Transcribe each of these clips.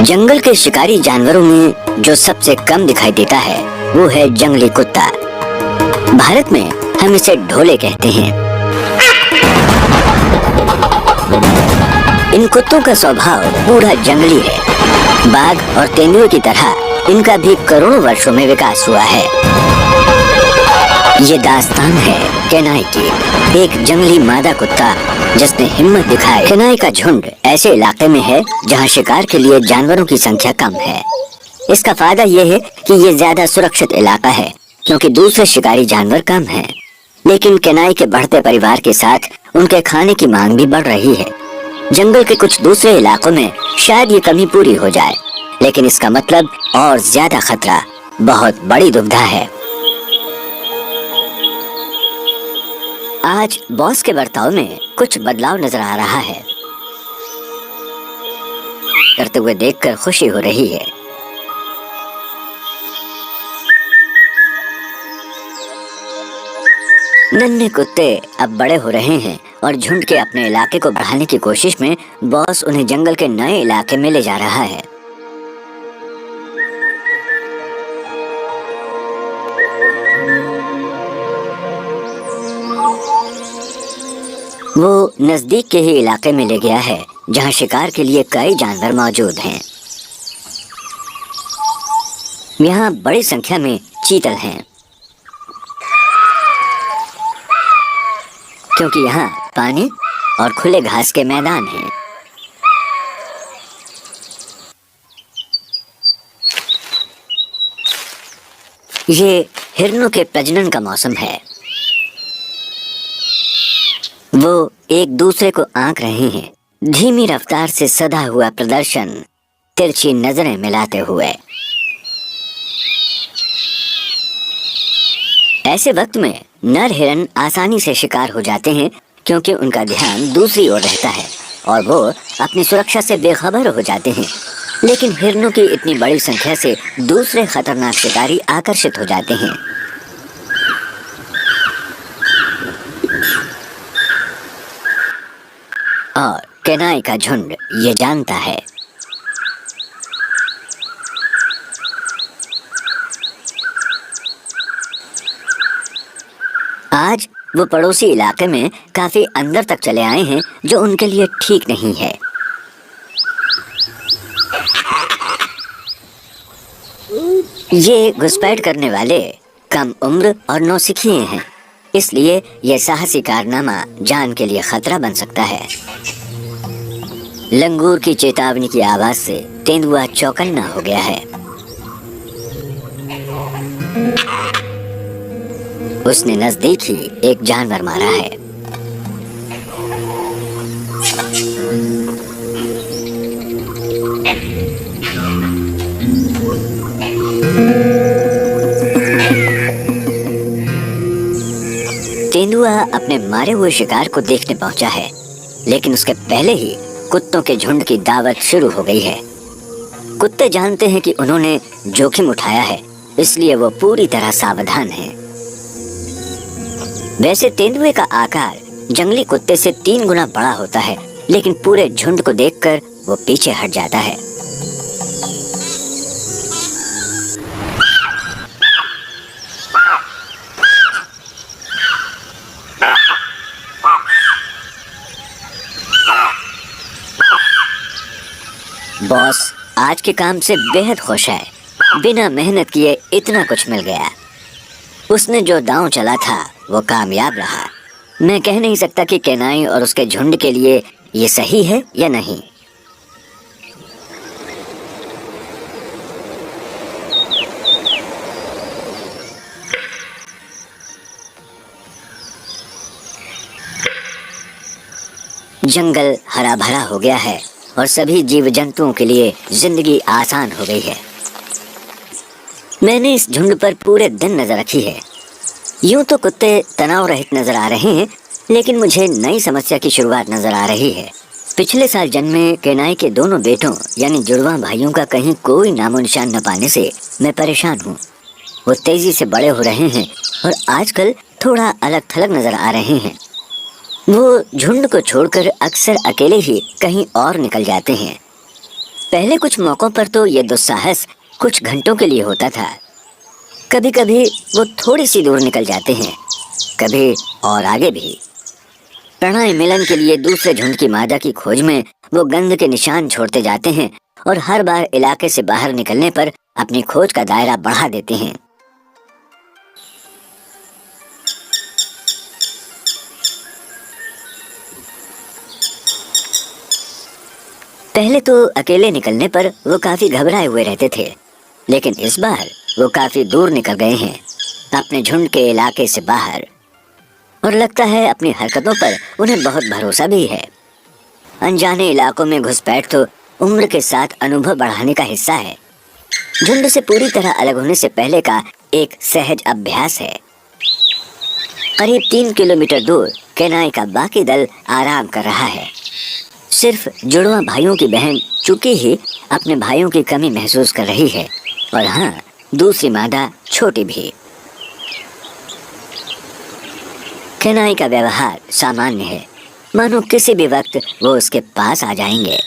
जंगल के शिकारी जानवरों में जो सबसे कम दिखाई देता है वो है जंगली कुत्ता। भारत में हम इसे ढोले कहते हैं। इन कुत्तों का स्वभाव पूरा जंगली है। बाघ और तेंदुए की तरह इनका भी करोड़ों वर्षों में विकास हुआ है। ये दास्तान है केनाई की, एक जंगली मादा कुत्ता जिसने हिम्मत दिखाई। केनाई का झुंड ऐसे इलाके में है जहाँ शिकार के लिए जानवरों की संख्या कम है। इसका फायदा ये है कि ये ज्यादा सुरक्षित इलाका है क्योंकि दूसरे शिकारी जानवर कम हैं। लेकिन केनाई के बढ़ते परिवार के साथ उनके खाने की मांग भी बढ़ रही है। जंगल के कुछ दूसरे इलाकों में शायद ये कमी पूरी हो जाए, लेकिन इसका मतलब और ज्यादा खतरा, बहुत बड़ी दुविधा है। आज बॉस के बर्ताव में कुछ बदलाव नजर आ रहा है। करते हुए देखकर खुशी हो रही है। नन्हे कुत्ते अब बड़े हो रहे हैं और झुंड के अपने इलाके को बढ़ाने की कोशिश में बॉस उन्हें जंगल के नए इलाके में ले जा रहा है। वो नजदीक के ही इलाके में ले गया है जहाँ शिकार के लिए कई जानवर मौजूद हैं। यहाँ बड़ी संख्या में चीतल हैं क्योंकि यहाँ पानी और खुले घास के मैदान हैं। ये हिरणों के प्रजनन का मौसम है। वो एक दूसरे को आंक रहे हैं, धीमी रफ्तार से सधा हुआ प्रदर्शन, तिरछी नजरें मिलाते हुए। ऐसे वक्त में नर हिरन आसानी से शिकार हो जाते हैं क्योंकि उनका ध्यान दूसरी ओर रहता है और वो अपनी सुरक्षा से बेखबर हो जाते हैं। लेकिन हिरणों की इतनी बड़ी संख्या से दूसरे खतरनाक शिकारी आकर्षित हो जाते हैं। और केनाई का झुंड ये जानता है। आज वो पड़ोसी इलाके में काफी अंदर तक चले आए हैं जो उनके लिए ठीक नहीं है। ये घुसपैठ करने वाले कम उम्र और नौसिखिए हैं, इसलिए यह साहसी कारनामा जान के लिए खतरा बन सकता है। लंगूर की चेतावनी की आवाज से तेंदुआ चौकन्ना हो गया है। उसने नजदीक ही एक जानवर मारा है। तेंदुआ अपने मारे हुए शिकार को देखने पहुंचा है, लेकिन उसके पहले ही कुत्तों के झुंड की दावत शुरू हो गई है। कुत्ते जानते हैं कि उन्होंने जोखिम उठाया है, इसलिए वो पूरी तरह सावधान हैं। वैसे तेंदुए का आकार जंगली कुत्ते से 3 गुना बड़ा होता है, लेकिन पूरे झुंड को देखकर वो पीछे हट जाता है। बॉस आज के काम से बेहद खुश है। बिना मेहनत किए इतना कुछ मिल गया। उसने जो दांव चला था वो कामयाब रहा। मैं कह नहीं सकता कि केनाई और उसके झुंड के लिए ये सही है या नहीं। जंगल हरा भरा हो गया है और सभी जीव जंतुओं के लिए जिंदगी आसान हो गई है। मैंने इस झुंड पर पूरे दिन नजर रखी है। यूं तो कुत्ते तनाव रहित नजर आ रहे हैं, लेकिन मुझे नई समस्या की शुरुआत नजर आ रही है। पिछले साल जन्मे केनाई के दोनों बेटों यानी जुड़वा भाइयों का कहीं कोई नामो निशान न पाने से मैं परेशान हूँ। वो तेजी से बड़े हो रहे हैं और आजकल थोड़ा अलग थलग नजर आ रहे हैं। वो झुंड को छोड़कर अक्सर अकेले ही कहीं और निकल जाते हैं। पहले कुछ मौकों पर तो ये दुस्साहस कुछ घंटों के लिए होता था। कभी कभी वो थोड़ी सी दूर निकल जाते हैं, कभी और आगे भी। प्रणय मिलन के लिए दूसरे झुंड की मादा की खोज में वो गंध के निशान छोड़ते जाते हैं और हर बार इलाके से बाहर निकलने पर अपनी खोज का दायरा बढ़ा देते हैं। पहले तो अकेले निकलने पर वो काफी घबराए हुए रहते थे, लेकिन इस बार वो काफी दूर निकल गए हैं, अपने झुंड के इलाके से बाहर। और लगता है अपनी हरकतों पर उन्हें बहुत भरोसा भी है। अनजाने इलाकों में घुसपैठ तो उम्र के साथ अनुभव बढ़ाने का हिस्सा है। झुंड से पूरी तरह अलग होने से पहले का एक सहज अभ्यास है। करीब 3 किलोमीटर दूर केनाई का बाकी दल आराम कर रहा है। सिर्फ जुड़वा भाइयों की बहन चुकी ही अपने भाइयों की कमी महसूस कर रही है, और हाँ, दूसरी मादा छोटी भी। केनाई का व्यवहार सामान्य है, मानो किसी भी वक्त वो उसके पास आ जाएंगे।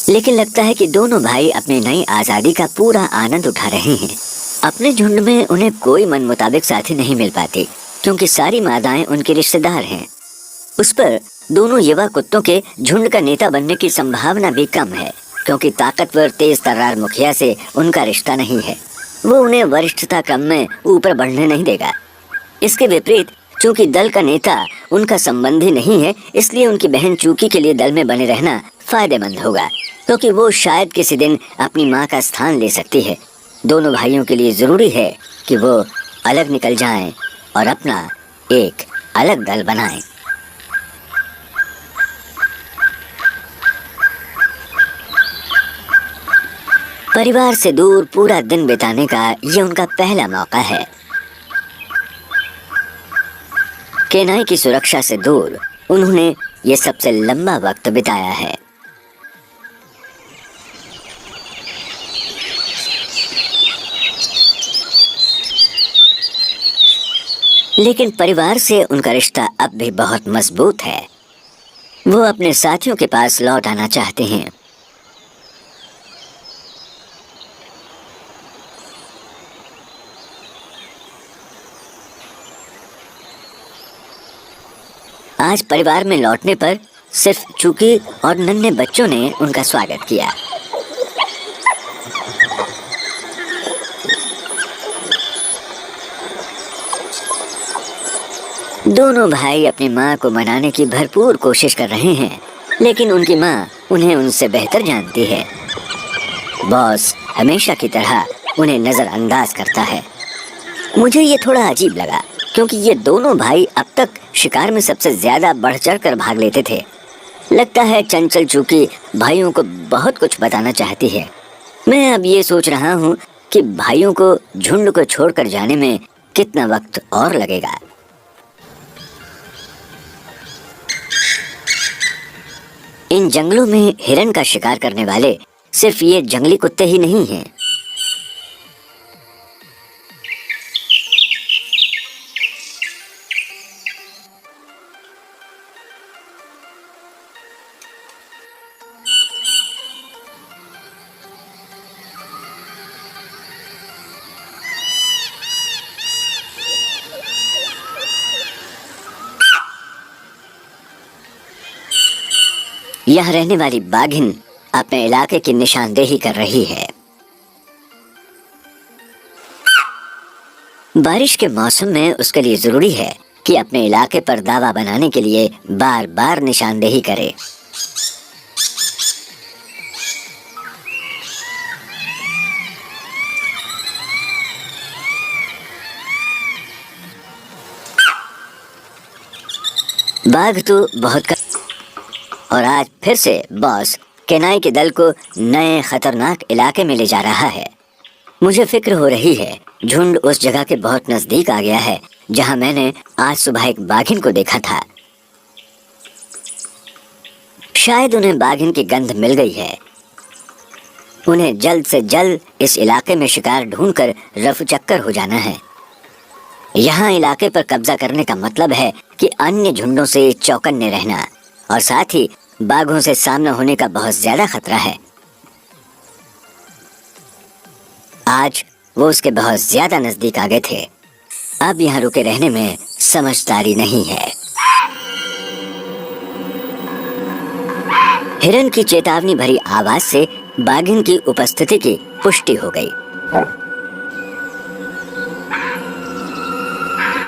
लेकिन लगता है कि दोनों भाई अपनी नई आजादी का पूरा आनंद उठा रहे हैं। अपने झुंड में उन्हें कोई मन मुताबिक साथी नहीं मिल पाती, क्योंकि सारी मादाएं उनके रिश्तेदार हैं। उस पर दोनों युवा कुत्तों के झुंड का नेता बनने की संभावना भी कम है, क्योंकि ताकतवर तेज तर्रार मुखिया से उनका रिश्ता नहीं है। वो उन्हें वरिष्ठता क्रम में ऊपर बढ़ने नहीं देगा। इसके विपरीत चूंकि दल का नेता उनका संबंधी नहीं है, इसलिए उनकी बहन चूकी के लिए दल में बने रहना फायदेमंद होगा, क्योंकि वो शायद किसी दिन अपनी माँ का स्थान ले सकती है। दोनों भाइयों के लिए जरूरी है कि वो अलग निकल जाएं और अपना एक अलग दल बनाएं। परिवार से दूर पूरा दिन बिताने का ये उनका पहला मौका है। केनाई की सुरक्षा से दूर उन्होंने ये सबसे लंबा वक्त बिताया है। लेकिन परिवार से उनका रिश्ता अब भी बहुत मजबूत है। वो अपने साथियों के पास लौट आना चाहते हैं। आज परिवार में लौटने पर सिर्फ चूकी और नन्हे बच्चों ने उनका स्वागत किया। दोनों भाई अपनी माँ को मनाने की भरपूर कोशिश कर रहे हैं, लेकिन उनकी माँ उन्हें उनसे बेहतर जानती है। बॉस हमेशा की तरह उन्हें नजरअंदाज करता है। मुझे ये थोड़ा अजीब लगा, क्योंकि ये दोनों भाई अब तक शिकार में सबसे ज्यादा बढ़ चढ़ कर भाग लेते थे। लगता है चंचल चूकी भाइयों को बहुत कुछ बताना चाहती है। मैं अब ये सोच रहा हूँ कि भाइयों को झुंड को छोड़कर जाने में कितना वक्त और लगेगा। इन जंगलों में हिरन का शिकार करने वाले सिर्फ ये जंगली कुत्ते ही नहीं हैं। यह रहने वाली बाघिन अपने इलाके की निशानदेही कर रही है। बारिश के मौसम में उसके लिए जरूरी है कि अपने इलाके पर दावा बनाने के लिए बार बार निशानदेही करे। बाघ तो बहुत और आज फिर से बॉस केनाई के दल को नए खतरनाक इलाके में ले जा रहा है। मुझे फिक्र हो रही है, झुंड उस जगह के बहुत नजदीक आ गया है जहां मैंने आज सुबह एक बाघिन को देखा था। शायद उन्हें बाघिन की गंध मिल गई है। उन्हें जल्द से जल्द इस इलाके में शिकार ढूंढकर रफूचक्कर हो जाना है। यहाँ इलाके पर कब्जा करने का मतलब है कि अन्य झुंडों से चौकन्ने रहना और साथ ही बाघों से सामना होने का बहुत ज्यादा खतरा है। आज वो उसके बहुत ज्यादा नजदीक आ गए थे। अब यहाँ रुके रहने में समझदारी नहीं है। हिरन की चेतावनी भरी आवाज से बाघिन की उपस्थिति की पुष्टि हो गई।